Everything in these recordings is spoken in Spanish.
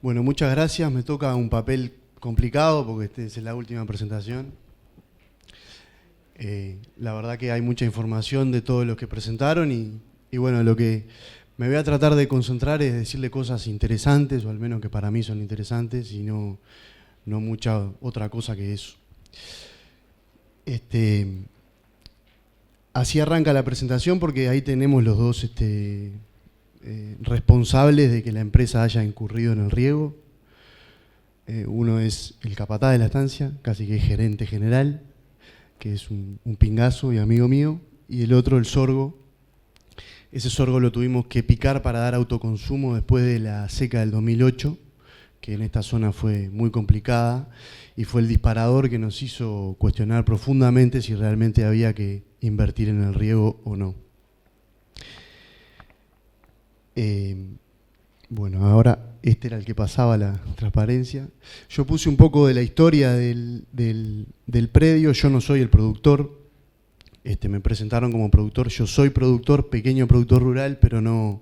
Bueno, muchas gracias. Me toca un papel complicado porque esta es la última presentación. La verdad que hay mucha información de todos los que presentaron y bueno, lo que me voy a tratar de concentrar es decirle cosas interesantes, o al menos que para mí son interesantes, y no mucha otra cosa que eso. Así arranca la presentación porque ahí tenemos los dos responsables de que la empresa haya incurrido en el riego. Uno es el capataz de la estancia, casi que es gerente general, que es un pingazo y amigo mío, y el otro, el sorgo. Ese sorgo lo tuvimos que picar para dar autoconsumo después de la seca del 2008, que en esta zona fue muy complicada, y fue el disparador que nos hizo cuestionar profundamente si realmente había que invertir en el riego o no. Bueno, ahora este era el que pasaba la transparencia. Yo puse un poco de la historia del predio. Yo no soy el productor. Me presentaron como productor. Yo soy productor, pequeño productor rural, pero no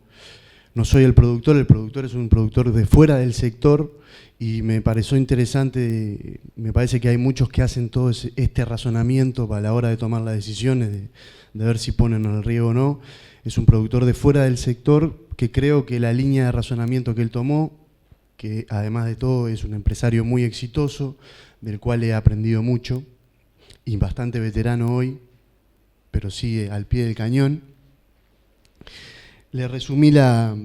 soy el productor. El productor es un productor de fuera del sector y me pareció interesante. Me parece que hay muchos que hacen todo este razonamiento para la hora de tomar las decisiones, de ver si ponen el riego o no. Es un productor de fuera del sector que creo que la línea de razonamiento que él tomó, que además de todo es un empresario muy exitoso, del cual he aprendido mucho, y bastante veterano hoy, pero sigue al pie del cañón. Le resumí la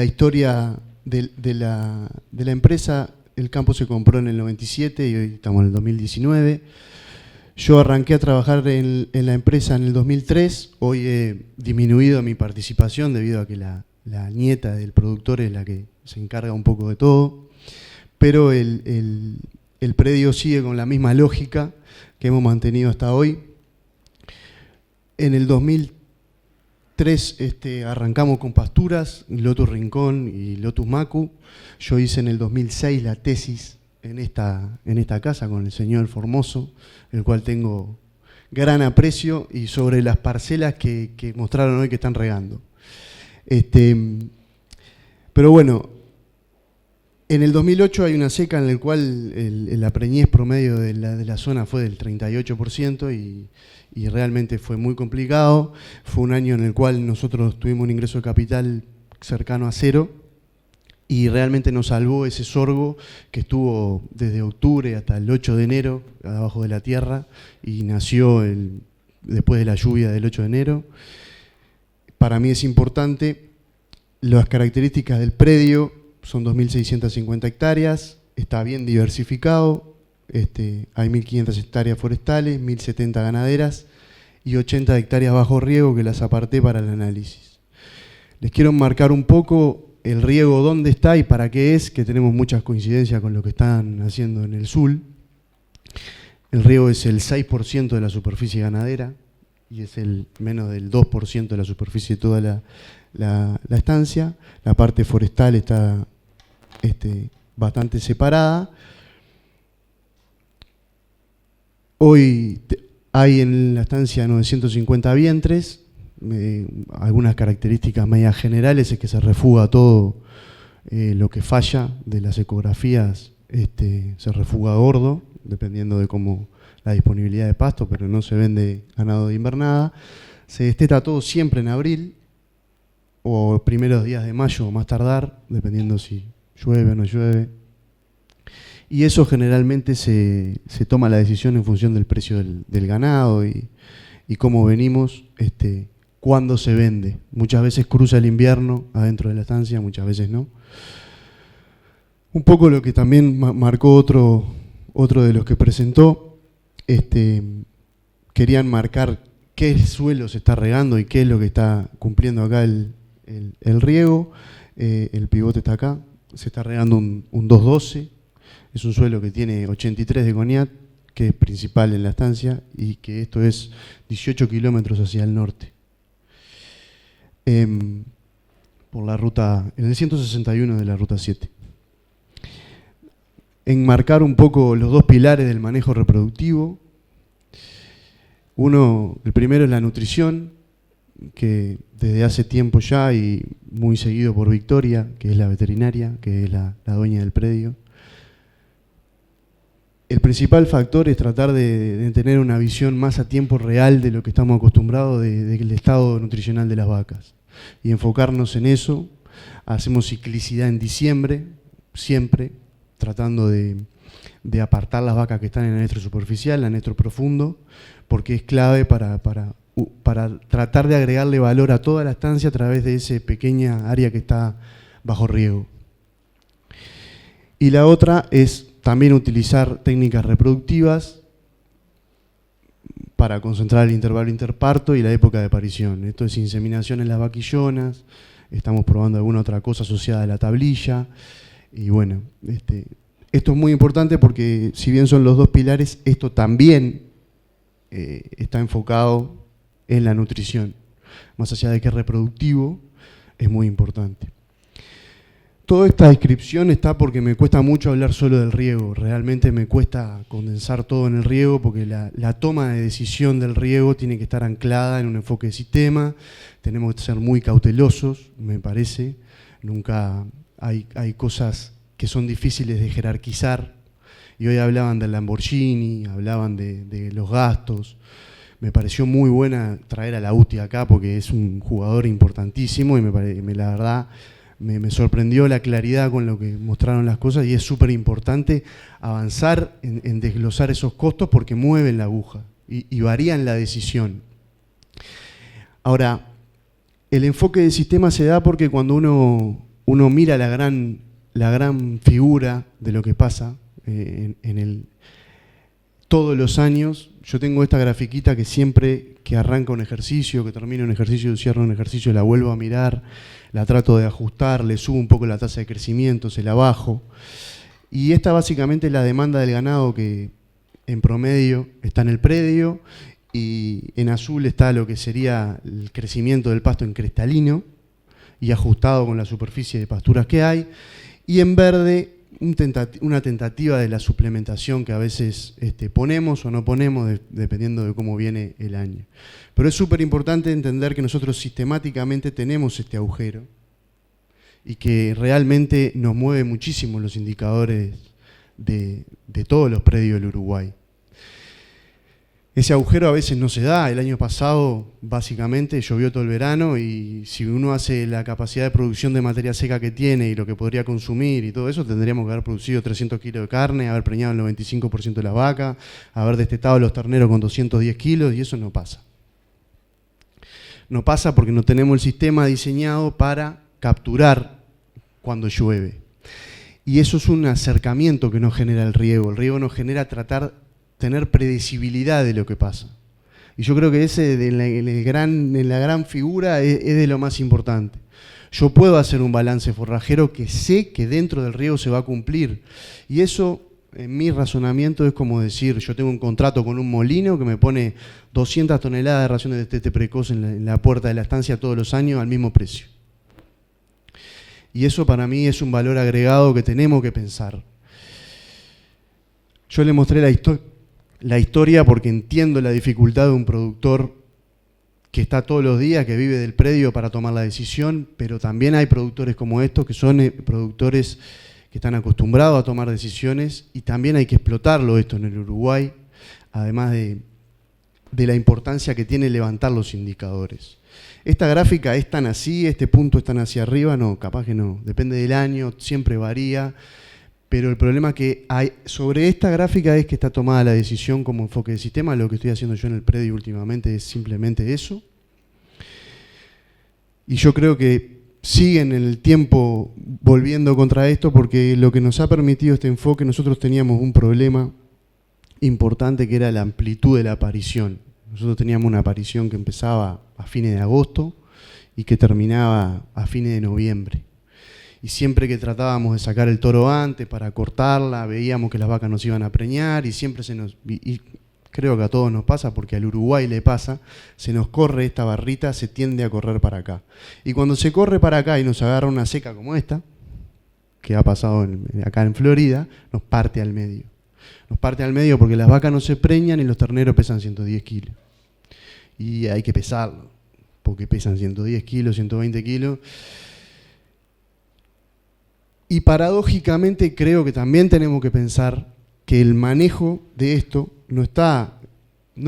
historia de la empresa. El campo se compró en el 97 y hoy estamos en el 2019. Yo arranqué a trabajar en la empresa en el 2003. Hoy he disminuido mi participación debido a que la nieta del productor es la que se encarga un poco de todo. Pero el predio sigue con la misma lógica que hemos mantenido hasta hoy. En el 2003 arrancamos con pasturas, Lotus Rincón y Lotus Macu. Yo hice en el 2006 la tesis en esta casa con el señor Formoso, el cual tengo gran aprecio, y sobre las parcelas que mostraron hoy que están regando. Pero bueno, en el 2008 hay una seca en la cual la preñez promedio de la zona fue del 38% y realmente fue muy complicado. Fue un año en el cual nosotros tuvimos un ingreso de capital cercano a cero y realmente nos salvó ese sorgo que estuvo desde octubre hasta el 8 de enero abajo de la tierra y nació después de la lluvia del 8 de enero. Para mí es importante, las características del predio son 2.650 hectáreas, está bien diversificado, hay 1.500 hectáreas forestales, 1.070 ganaderas y 80 hectáreas bajo riego que las aparté para el análisis. Les quiero marcar un poco el riego dónde está y para qué es, que tenemos muchas coincidencias con lo que están haciendo en el sur. El riego es el 6% de la superficie ganadera y es el menos del 2% de la superficie de toda la estancia. La parte forestal está bastante separada. Hoy hay en la estancia 950 vientres. Algunas características medias generales es que se refuga todo lo que falla de las ecografías, se refuga gordo, dependiendo de cómo la disponibilidad de pasto, pero no se vende ganado de invernada. Se desteta todo siempre en abril o primeros días de mayo o más tardar, dependiendo si llueve o no llueve. Y eso generalmente se toma la decisión en función del precio del ganado y cómo venimos, cuándo se vende. Muchas veces cruza el invierno adentro de la estancia, muchas veces no. Un poco lo que también marcó otro de los que presentó, querían marcar qué suelo se está regando y qué es lo que está cumpliendo acá el riego. El pivote está acá, se está regando un 212, es un suelo que tiene 83 de Coniat, que es principal en la estancia, y que esto es 18 kilómetros hacia el norte. Por la ruta, en el 161 de la ruta 7. Enmarcar un poco los dos pilares del manejo reproductivo. El primero es la nutrición, que desde hace tiempo ya y muy seguido por Victoria, que es la veterinaria, que es la dueña del predio. El principal factor es tratar de tener una visión más a tiempo real de lo que estamos acostumbrados del estado nutricional de las vacas y enfocarnos en eso. Hacemos ciclicidad en diciembre, siempre, tratando de apartar las vacas que están en anestro superficial, anestro profundo, porque es clave para tratar de agregarle valor a toda la estancia a través de esa pequeña área que está bajo riego. Y la otra es también utilizar técnicas reproductivas para concentrar el intervalo interparto y la época de aparición. Esto es inseminación en las vaquillonas, estamos probando alguna otra cosa asociada a la tablilla. Y bueno, esto es muy importante porque si bien son los dos pilares, esto también está enfocado en la nutrición. Más allá de que es reproductivo, es muy importante. Toda esta descripción está porque me cuesta mucho hablar solo del riego. Realmente me cuesta condensar todo en el riego porque la toma de decisión del riego tiene que estar anclada en un enfoque de sistema. Tenemos que ser muy cautelosos, me parece. Nunca hay cosas que son difíciles de jerarquizar. Y hoy hablaban del Lamborghini, hablaban de los gastos. Me pareció muy buena traer a la UTI acá porque es un jugador importantísimo y la verdad me sorprendió la claridad con lo que mostraron las cosas y es súper importante avanzar en desglosar esos costos porque mueven la aguja y varían la decisión. Ahora, el enfoque de sistema se da porque cuando uno mira la gran figura de lo que pasa todos los años, yo tengo esta grafiquita que siempre que arranca un ejercicio, que termina un ejercicio, cierro un ejercicio, la vuelvo a mirar, la trato de ajustar, le subo un poco la tasa de crecimiento, se la bajo. Y esta básicamente es la demanda del ganado que en promedio está en el predio y en azul está lo que sería el crecimiento del pasto en cristalino y ajustado con la superficie de pasturas que hay. Y en verde una tentativa de la suplementación que a veces ponemos o no ponemos dependiendo de cómo viene el año. Pero es súper importante entender que nosotros sistemáticamente tenemos este agujero y que realmente nos mueve muchísimo los indicadores de todos los predios del Uruguay. Ese agujero a veces no se da. El año pasado, básicamente, llovió todo el verano y si uno hace la capacidad de producción de materia seca que tiene y lo que podría consumir y todo eso, tendríamos que haber producido 300 kilos de carne, haber preñado el 95% de las vacas, haber destetado los terneros con 210 kilos y eso no pasa. No pasa porque no tenemos el sistema diseñado para capturar cuando llueve. Y eso es un acercamiento que nos genera el riego. El riego nos genera tener predecibilidad de lo que pasa. Y yo creo que ese en la gran figura es de lo más importante. Yo puedo hacer un balance forrajero que sé que dentro del riego se va a cumplir. Y eso, en mi razonamiento, es como decir, yo tengo un contrato con un molino que me pone 200 toneladas de raciones de destete precoz en la puerta de la estancia todos los años al mismo precio. Y eso para mí es un valor agregado que tenemos que pensar. Yo le mostré la historia porque entiendo la dificultad de un productor que está todos los días, que vive del predio para tomar la decisión, pero también hay productores como estos que son productores que están acostumbrados a tomar decisiones y también hay que explotarlo esto en el Uruguay, además de la importancia que tiene levantar los indicadores. Esta gráfica es tan así, este punto es tan hacia arriba, no, capaz que no, depende del año, siempre varía. Pero el problema que hay sobre esta gráfica es que está tomada la decisión como enfoque de sistema. Lo que estoy haciendo yo en el predio últimamente es simplemente eso. Y yo creo que siguen en el tiempo volviendo contra esto porque lo que nos ha permitido este enfoque, nosotros teníamos un problema importante que era la amplitud de la aparición. Nosotros teníamos una aparición que empezaba a fines de agosto y que terminaba a fines de noviembre. Y siempre que tratábamos de sacar el toro antes para cortarla, veíamos que las vacas nos iban a preñar y siempre y creo que a todos nos pasa, porque al Uruguay le pasa, se nos corre esta barrita, se tiende a correr para acá. Y cuando se corre para acá y nos agarra una seca como esta, que ha pasado acá en Florida, nos parte al medio. Nos parte al medio porque las vacas no se preñan y los terneros pesan 110 kilos. Y hay que pesarlo. porque pesan 110 kilos, 120 kilos. Y paradójicamente creo que también tenemos que pensar que el manejo de esto no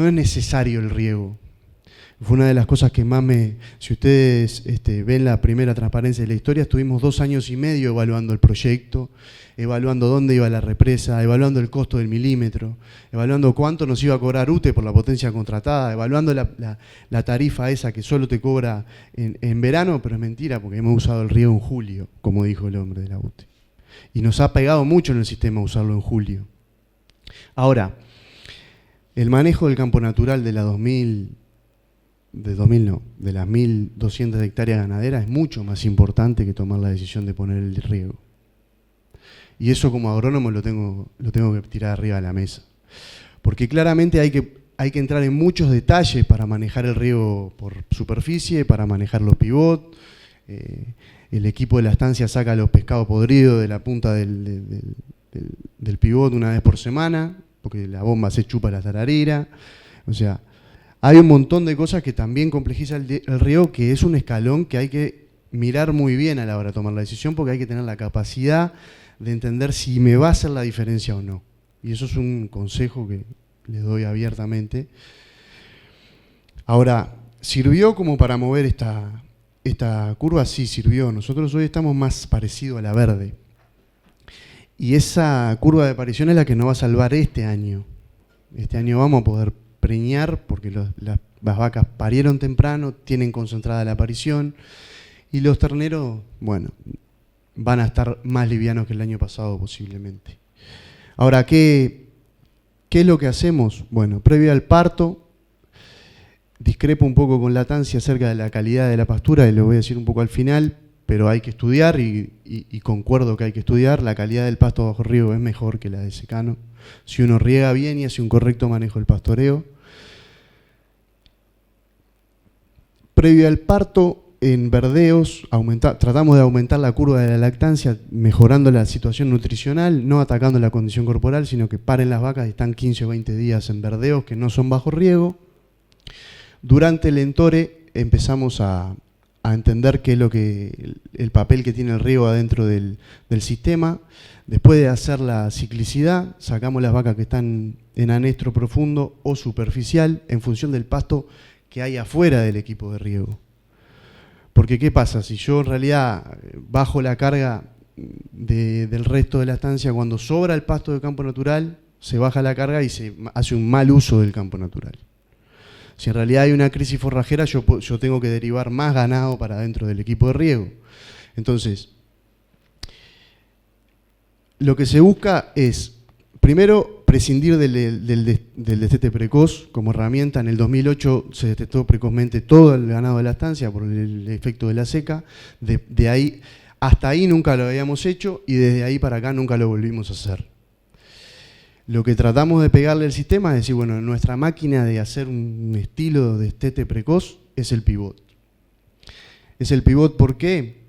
es necesario el riego. Fue una de las cosas que más si ustedes ven la primera transparencia de la historia, estuvimos 2 años y medio evaluando el proyecto, evaluando dónde iba la represa, evaluando el costo del milímetro, evaluando cuánto nos iba a cobrar UTE por la potencia contratada, evaluando la tarifa esa que solo te cobra en verano, pero es mentira porque hemos usado el riego en julio, como dijo el hombre de la UTE. Y nos ha pegado mucho en el sistema usarlo en julio. Ahora, el manejo del campo natural de las 1.200 hectáreas ganaderas es mucho más importante que tomar la decisión de poner el riego. Y eso como agrónomo lo tengo que tirar arriba de la mesa. Porque claramente hay que entrar en muchos detalles para manejar el riego por superficie, para manejar los pivots. El equipo de la estancia saca los pescados podridos de la punta del pivot una vez por semana, porque la bomba se chupa la tararera. O sea, hay un montón de cosas que también complejiza el riego, que es un escalón que hay que mirar muy bien a la hora de tomar la decisión, porque hay que tener la capacidad de entender si me va a hacer la diferencia o no. Y eso es un consejo que les doy abiertamente. Ahora, ¿sirvió como para mover esta curva? Sí, sirvió. Nosotros hoy estamos más parecidos a la verde. Y esa curva de aparición es la que nos va a salvar este año. Este año vamos a poder preñar porque las vacas parieron temprano, tienen concentrada la aparición y los terneros, bueno, van a estar más livianos que el año pasado posiblemente. Ahora, ¿qué es lo que hacemos? Bueno, previo al parto, discrepo un poco con Latancia acerca de la calidad de la pastura, y lo voy a decir un poco al final, pero hay que estudiar y concuerdo que hay que estudiar. La calidad del pasto bajo riego es mejor que la de secano, si uno riega bien y hace un correcto manejo del pastoreo. Previo al parto, en verdeos, tratamos de aumentar la curva de la lactancia, mejorando la situación nutricional, no atacando la condición corporal, sino que paren las vacas y están 15 o 20 días en verdeos que no son bajo riego. Durante el entore empezamos a entender qué es el papel que tiene el riego adentro del sistema. Después de hacer la ciclicidad, sacamos las vacas que están en anestro profundo o superficial en función del pasto que hay afuera del equipo de riego. Porque ¿qué pasa? Si yo en realidad bajo la carga del resto de la estancia, cuando sobra el pasto de campo natural, se baja la carga y se hace un mal uso del campo natural. Si en realidad hay una crisis forrajera, yo tengo que derivar más ganado para dentro del equipo de riego. Entonces, lo que se busca es, primero, prescindir del destete precoz como herramienta. En el 2008 se destetó precozmente todo el ganado de la estancia por el efecto de la seca. De ahí, hasta ahí nunca lo habíamos hecho y desde ahí para acá nunca lo volvimos a hacer. Lo que tratamos de pegarle al sistema es decir, bueno, nuestra máquina de hacer un estilo de destete precoz es el pivot. Es el pivot, ¿por qué?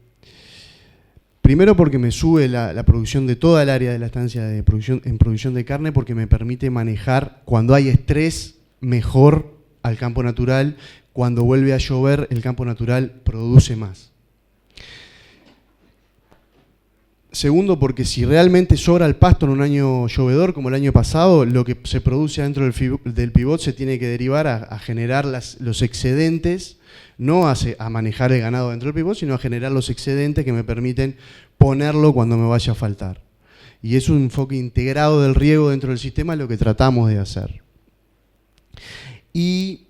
Primero porque me sube la producción de toda el área de la estancia en producción de carne, porque me permite manejar cuando hay estrés mejor al campo natural. Cuando vuelve a llover, el campo natural produce más. Segundo, porque si realmente sobra el pasto en un año llovedor como el año pasado, lo que se produce dentro del pivot se tiene que derivar a generar los excedentes, no a manejar el ganado dentro del pivot, sino a generar los excedentes que me permiten ponerlo cuando me vaya a faltar. Y es un enfoque integrado del riego dentro del sistema lo que tratamos de hacer. Y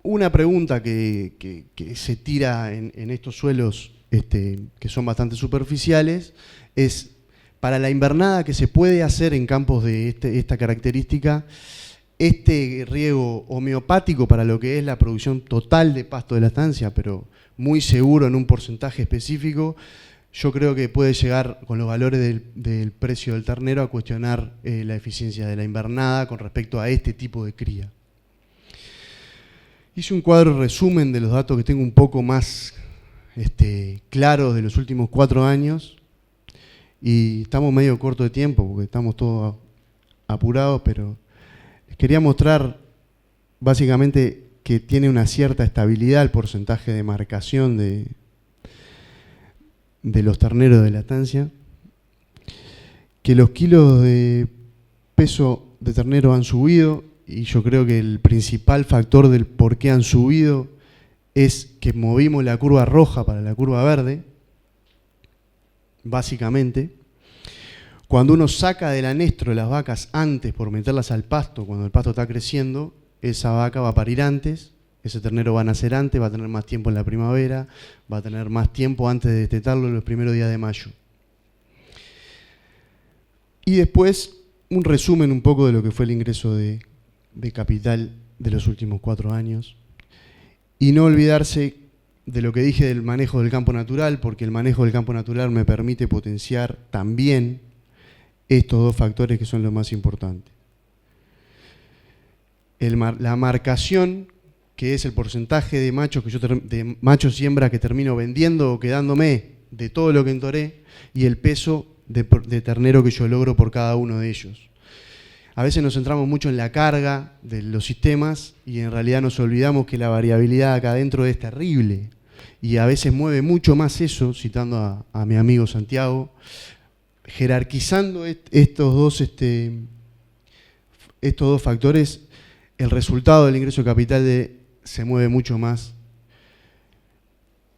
una pregunta que se tira en estos suelos que son bastante superficiales es, para la invernada que se puede hacer en campos de esta característica, este riego homeopático para lo que es la producción total de pasto de la estancia, pero muy seguro en un porcentaje específico, yo creo que puede llegar con los valores del precio del ternero a cuestionar la eficiencia de la invernada con respecto a este tipo de cría. Hice un cuadro resumen de los datos que tengo un poco más claros de los últimos 4 años y estamos medio corto de tiempo porque estamos todos apurados, pero les quería mostrar básicamente que tiene una cierta estabilidad el porcentaje de marcación de los terneros de lactancia, que los kilos de peso de ternero han subido, y yo creo que el principal factor del por qué han subido es que movimos la curva roja para la curva verde, básicamente. Cuando uno saca del anestro las vacas antes por meterlas al pasto, cuando el pasto está creciendo, esa vaca va a parir antes, ese ternero va a nacer antes, va a tener más tiempo en la primavera, va a tener más tiempo antes de destetarlo en los primeros días de mayo. Y después, un resumen un poco de lo que fue el ingreso de capital de los últimos 4 años. Y no olvidarse de lo que dije del manejo del campo natural, porque el manejo del campo natural me permite potenciar también estos 2 factores que son los más importantes. La marcación, que es el porcentaje de machos, de machos y hembras que termino vendiendo o quedándome de todo lo que entoré, y el peso de ternero que yo logro por cada uno de ellos. A veces nos centramos mucho en la carga de los sistemas y en realidad nos olvidamos que la variabilidad acá adentro es terrible. Y a veces mueve mucho más eso, citando a mi amigo Santiago, jerarquizando estos dos factores, el resultado del ingreso de capital se mueve mucho más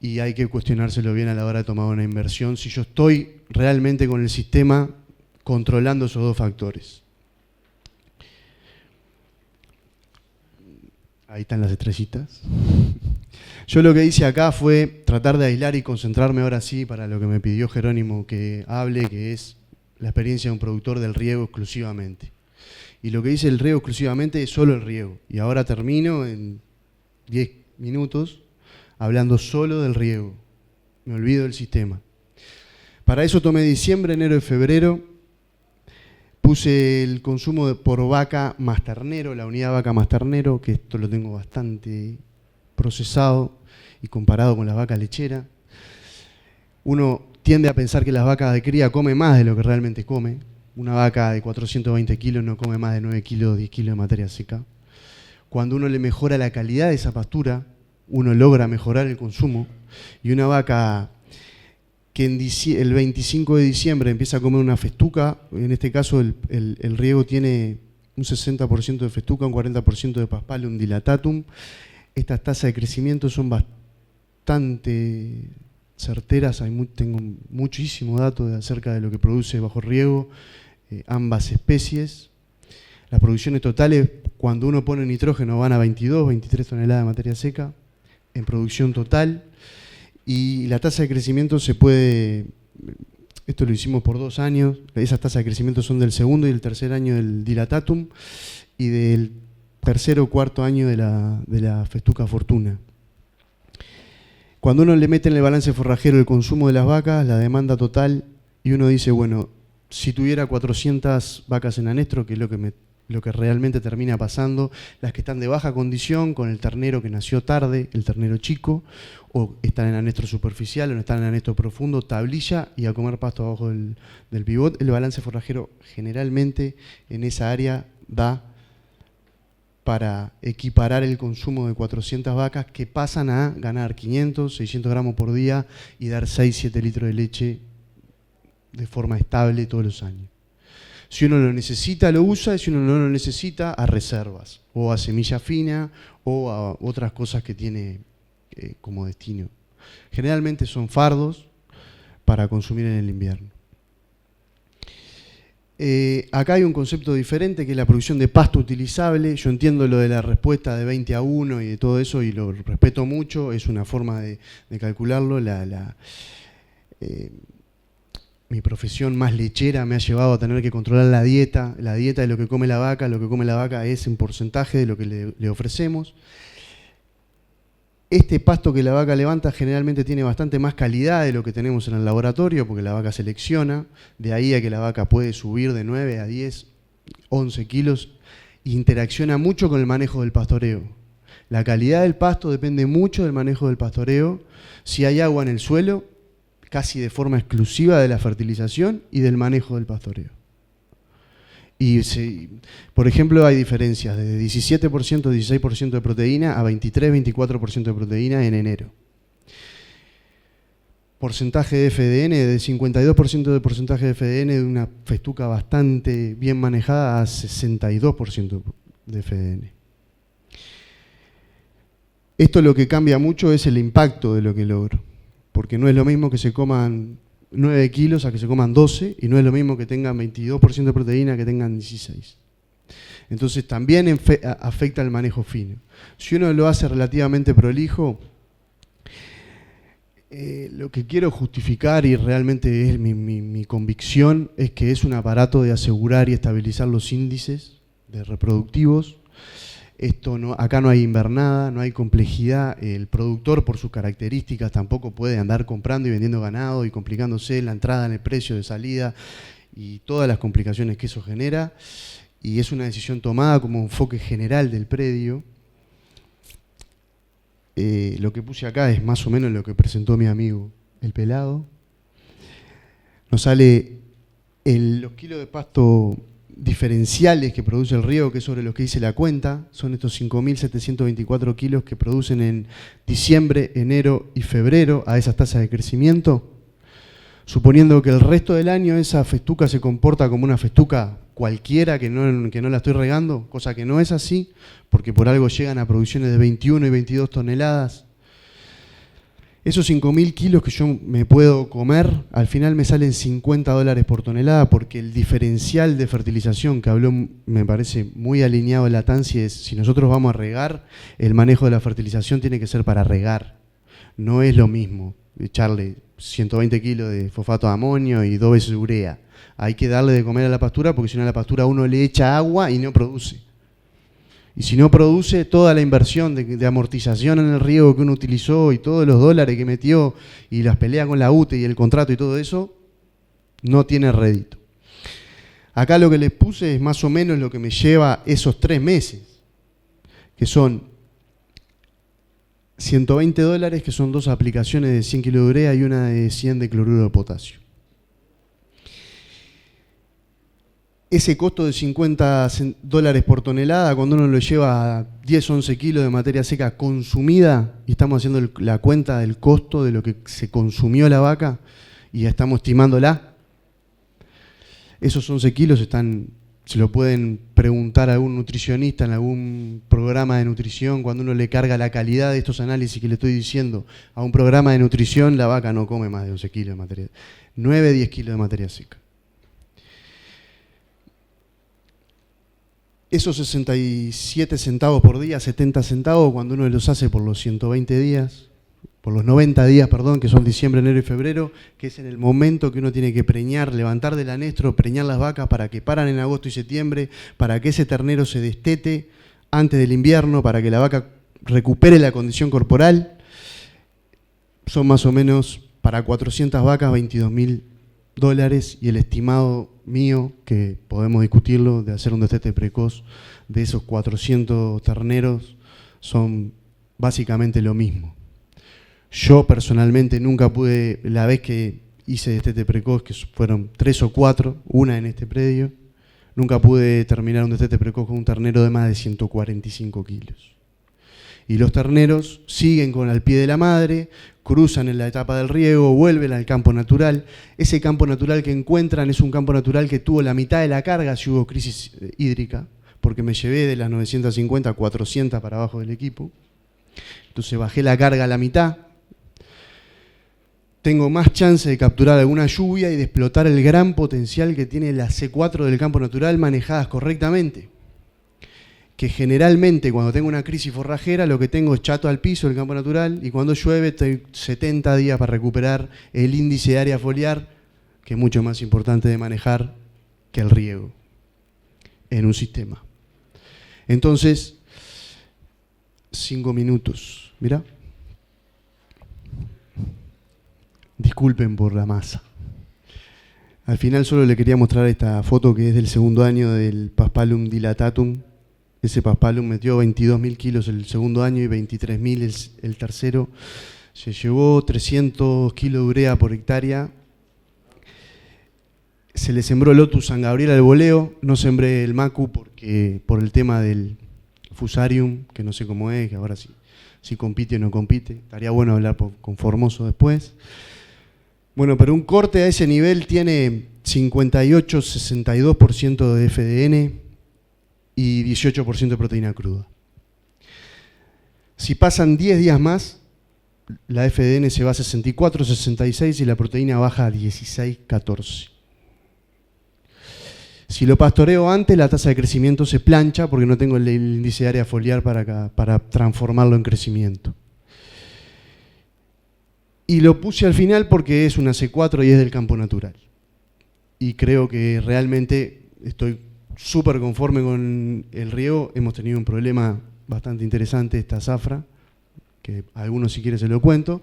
y hay que cuestionárselo bien a la hora de tomar una inversión si yo estoy realmente con el sistema controlando esos 2 factores. Ahí están las estrellitas. Yo lo que hice acá fue tratar de aislar y concentrarme ahora sí para lo que me pidió Jerónimo que hable, que es la experiencia de un productor del riego exclusivamente. Y lo que dice el riego exclusivamente es solo el riego. Y ahora termino en 10 minutos hablando solo del riego. Me olvido del sistema. Para eso tomé diciembre, enero y febrero. Puse el consumo por vaca más ternero, la unidad vaca más ternero, que esto lo tengo bastante procesado y comparado con las vacas lecheras. Uno tiende a pensar que las vacas de cría comen más de lo que realmente come. Una vaca de 420 kilos no come más de 9 kilos, 10 kilos de materia seca. Cuando uno le mejora la calidad de esa pastura, uno logra mejorar el consumo. Y una vaca que el 25 de diciembre empieza a comer una festuca, en este caso el riego tiene un 60% de festuca, un 40% de paspale, un dilatatum. Estas tasas de crecimiento son bastante certeras, tengo muchísimo dato acerca de lo que produce bajo riego ambas especies. Las producciones totales, cuando uno pone nitrógeno, van a 22, 23 toneladas de materia seca en producción total. Y la tasa de crecimiento se puede, esto lo hicimos por 2 años, esas tasas de crecimiento son del segundo y el tercer año del dilatatum y del tercer o cuarto año de la festuca fortuna. Cuando uno le mete en el balance forrajero el consumo de las vacas, la demanda total, y uno dice, bueno, si tuviera 400 vacas en anestro, que es lo que realmente termina pasando, las que están de baja condición, con el ternero que nació tarde, el ternero chico, o están en anestro superficial o no están en anestro profundo, tablilla y a comer pasto abajo del pivot, el balance forrajero generalmente en esa área da para equiparar el consumo de 400 vacas que pasan a ganar 500, 600 gramos por día y dar 6, 7 litros de leche de forma estable todos los años. Si uno lo necesita, lo usa, y si uno no lo necesita, a reservas, o a semilla fina, o a otras cosas que tiene como destino. Generalmente son fardos para consumir en el invierno. Acá hay un concepto diferente que es la producción de pasto utilizable. Yo entiendo lo de la respuesta de 20-1 y de todo eso y lo respeto mucho, es una forma de calcularlo. Mi profesión más lechera me ha llevado a tener que controlar la dieta de lo que come la vaca. Lo que come la vaca es un porcentaje de lo que le ofrecemos. Este pasto que la vaca levanta generalmente tiene bastante más calidad de lo que tenemos en el laboratorio, porque la vaca selecciona, de ahí a que la vaca puede subir de 9 a 10, 11 kilos, e interacciona mucho con el manejo del pastoreo. La calidad del pasto depende mucho del manejo del pastoreo, si hay agua en el suelo, casi de forma exclusiva de la fertilización y del manejo del pastoreo. Por ejemplo, hay diferencias de 17%, 16% de proteína a 23, 24% de proteína en enero. Porcentaje de FDN, de 52% de porcentaje de FDN de una festuca bastante bien manejada a 62% de FDN. Esto lo que cambia mucho es el impacto de lo que logro, porque no es lo mismo que se coman 9 kilos a que se coman 12, y no es lo mismo que tengan 22% de proteína que tengan 16. Entonces también afecta el manejo fino. Si uno lo hace relativamente prolijo, lo que quiero justificar, y realmente es mi convicción, es que es un aparato de asegurar y estabilizar los índices de reproductivos. Acá no hay invernada, no hay complejidad. El productor, por sus características, tampoco puede andar comprando y vendiendo ganado y complicándose la entrada en el precio de salida y todas las complicaciones que eso genera. Y es una decisión tomada como enfoque general del predio. Lo que puse acá es más o menos lo que presentó mi amigo el pelado. Nos sale los kilos de pasto diferenciales que produce el riego, que es sobre los que hice la cuenta. Son estos 5.724 kilos que producen en diciembre, enero y febrero a esas tasas de crecimiento. Suponiendo que el resto del año esa festuca se comporta como una festuca cualquiera, que no la estoy regando, cosa que no es así, porque por algo llegan a producciones de 21 y 22 toneladas. Esos 5.000 kilos que yo me puedo comer, al final me salen $50 por tonelada, porque el diferencial de fertilización que habló me parece muy alineado a la Tansi es, si nosotros vamos a regar, el manejo de la fertilización tiene que ser para regar. No es lo mismo echarle 120 kilos de fosfato de amonio y 2 veces urea. Hay que darle de comer a la pastura, porque si no a la pastura uno le echa agua y no produce. Y si no produce, toda la inversión de amortización en el riego que uno utilizó y todos los dólares que metió y las peleas con la UTE y el contrato y todo eso, no tiene rédito. Acá lo que les puse es más o menos lo que me lleva esos 3 meses, que son $120, que son 2 aplicaciones de 100 kilos de urea y una de 100 de cloruro de potasio. Ese costo de $50 por tonelada, cuando uno lo lleva a 10, 11 kilos de materia seca consumida, y estamos haciendo la cuenta del costo de lo que se consumió la vaca, y ya estamos estimándola, esos 11 kilos se lo pueden preguntar a algún nutricionista en algún programa de nutrición. Cuando uno le carga la calidad de estos análisis que le estoy diciendo a un programa de nutrición, la vaca no come más de 11 kilos de materia, 9, 10 kilos de materia seca. Esos 67 centavos por día, 70 centavos, cuando uno los hace por los 120 días, por los 90 días, perdón, que son diciembre, enero y febrero, que es en el momento que uno tiene que preñar, levantar del anestro, preñar las vacas para que paran en agosto y septiembre, para que ese ternero se destete antes del invierno, para que la vaca recupere la condición corporal. Son más o menos para 400 vacas $22.000, y el estimado mío, que podemos discutirlo, de hacer un destete precoz de esos 400 terneros, son básicamente lo mismo. Yo personalmente nunca pude, la vez que hice destete precoz, que fueron 3 o 4, una en este predio, nunca pude terminar un destete precoz con un ternero de más de 145 kilos. Y los terneros siguen al pie de la madre, cruzan en la etapa del riego, vuelven al campo natural. Ese campo natural que encuentran es un campo natural que tuvo la mitad de la carga si hubo crisis hídrica, porque me llevé de las 950 a 400 para abajo del equipo. Entonces bajé la carga a la mitad. Tengo más chance de capturar alguna lluvia y de explotar el gran potencial que tiene las C4 del campo natural manejadas correctamente. Que generalmente cuando tengo una crisis forrajera lo que tengo es chato al piso del campo natural, y cuando llueve estoy 70 días para recuperar el índice de área foliar, que es mucho más importante de manejar que el riego en un sistema. Entonces, 5 minutos, mirá. Disculpen por la masa. Al final solo le quería mostrar esta foto que es del segundo año del Paspalum dilatatum. Ese Paspalum metió 22.000 kilos el segundo año y 23.000 el tercero. Se llevó 300 kilos de urea por hectárea. Se le sembró Lotus San Gabriel al voleo, no sembré el Macu porque, por el tema del Fusarium, que no sé cómo es, que ahora sí, si compite o no compite. Estaría bueno hablar con Formoso después. Bueno, pero un corte a ese nivel tiene 58-62% de FDN y 18% de proteína cruda. Si pasan 10 días más, la FDN se va a 64-66 y la proteína baja a 16-14. Si lo pastoreo antes, la tasa de crecimiento se plancha porque no tengo el índice de área foliar para transformarlo en crecimiento. Y lo puse al final porque es una C4 y es del campo natural. Y creo que realmente estoy súper conforme con el riego. Hemos tenido un problema bastante interesante, esta zafra, que a algunos si quiere se lo cuento.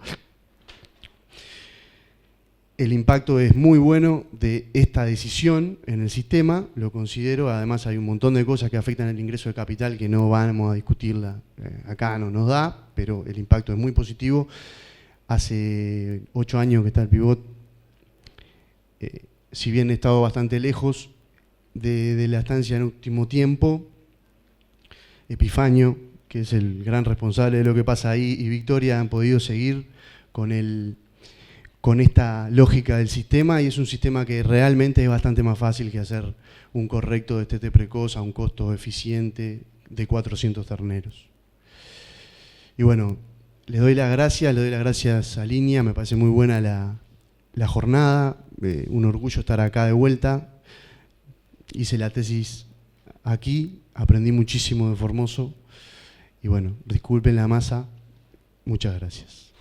El impacto es muy bueno de esta decisión en el sistema, lo considero. Además hay un montón de cosas que afectan el ingreso de capital que no vamos a discutirla acá, no nos da, pero el impacto es muy positivo. Hace 8 años que está el pivot, si bien he estado bastante lejos de la estancia en último tiempo, Epifanio, que es el gran responsable de lo que pasa ahí, y Victoria han podido seguir con esta lógica del sistema, y es un sistema que realmente es bastante más fácil que hacer un correcto destete precoz a un costo eficiente de 400 terneros. Y bueno, le doy las gracias a Línea, me parece muy buena la jornada, un orgullo estar acá de vuelta. Hice la tesis aquí, aprendí muchísimo de Formoso y bueno, disculpen la masa, muchas gracias.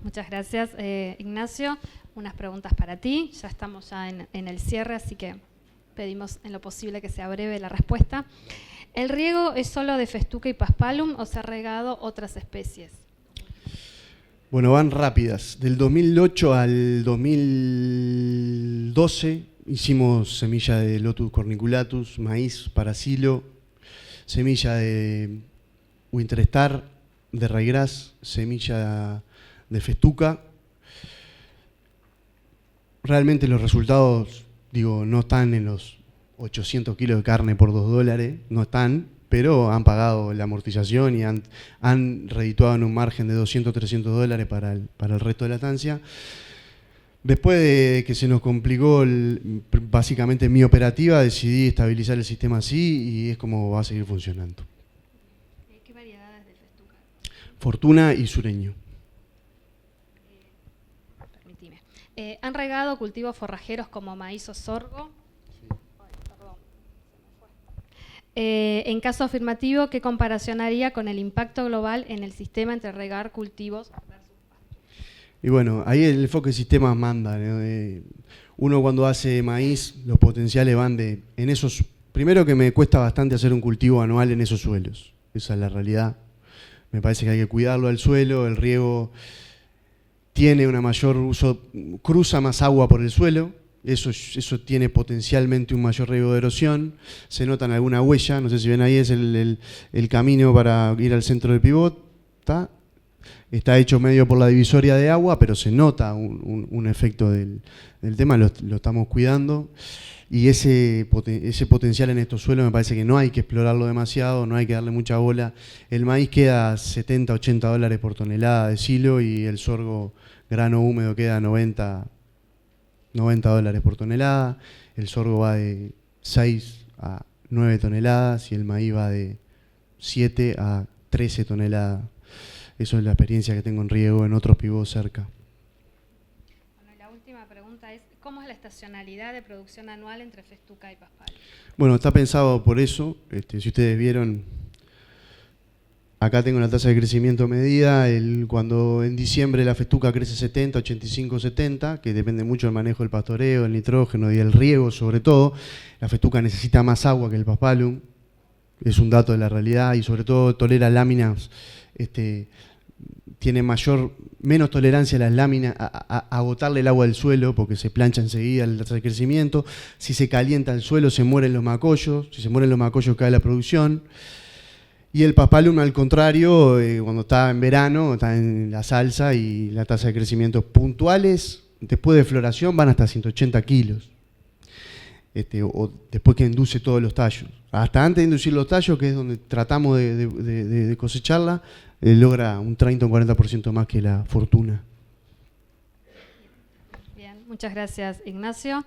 Muchas gracias, Ignacio. Unas preguntas para ti. Ya estamos en el cierre, así que pedimos en lo posible que sea breve la respuesta. ¿El riego es solo de Festuca y Paspalum o se ha regado otras especies? Bueno, van rápidas. Del 2008 al 2012 hicimos semilla de Lotus corniculatus, maíz para silo, semilla de Winterstar, de Ryegrass, semilla de Festuca. Realmente los resultados, digo, no están en los 800 kilos de carne por $2, no están, pero han pagado la amortización y han redituado en un margen de $200-300 para el resto de la estancia. Después de que se nos complicó básicamente mi operativa, decidí estabilizar el sistema así y es como va a seguir funcionando. ¿Qué variedades de Festuca? Fortuna y Sureño. Permitime. ¿Han regado cultivos forrajeros como maíz o sorgo? En caso afirmativo, ¿qué comparación haría con el impacto global en el sistema entre regar cultivos versus pastos? Y bueno, ahí el enfoque de sistemas manda, ¿no? Uno cuando hace maíz, los potenciales van en esos. Primero que me cuesta bastante hacer un cultivo anual en esos suelos. Esa es la realidad. Me parece que hay que cuidarlo al suelo, el riego tiene una mayor uso, cruza más agua por el suelo. Eso tiene potencialmente un mayor riesgo de erosión. Se nota en alguna huella, no sé si ven ahí, es el camino para ir al centro del pivot. Está hecho medio por la divisoria de agua, pero se nota un efecto del tema, lo estamos cuidando. Y ese potencial en estos suelos me parece que no hay que explorarlo demasiado, no hay que darle mucha bola. El maíz queda $70-80 por tonelada de silo y el sorgo grano húmedo queda $90 por tonelada, el sorgo va de 6 a 9 toneladas y el maíz va de 7 a 13 toneladas. Eso es la experiencia que tengo en riego en otros pivots cerca. Bueno, y la última pregunta es, ¿cómo es la estacionalidad de producción anual entre Festuca y Paspalum? Bueno, está pensado por eso. Si ustedes vieron, acá tengo la tasa de crecimiento medida. Cuando en diciembre la Festuca crece 70, 85, 70, que depende mucho del manejo del pastoreo, el nitrógeno y el riego sobre todo. La Festuca necesita más agua que el Paspalum. Es un dato de la realidad y sobre todo tolera láminas, tiene menos tolerancia a las láminas a botarle el agua del suelo porque se plancha enseguida la tasa de crecimiento. Si se calienta el suelo se mueren los macollos, si se mueren los macollos cae la producción. Y el paspalum, al contrario, cuando está en verano, está en la salsa y la tasa de crecimiento puntuales, después de floración, van hasta 180 kilos. O después que induce todos los tallos. Hasta antes de inducir los tallos, que es donde tratamos de cosecharla, logra un 30 o un 40% más que la fortuna. Bien, muchas gracias, Ignacio.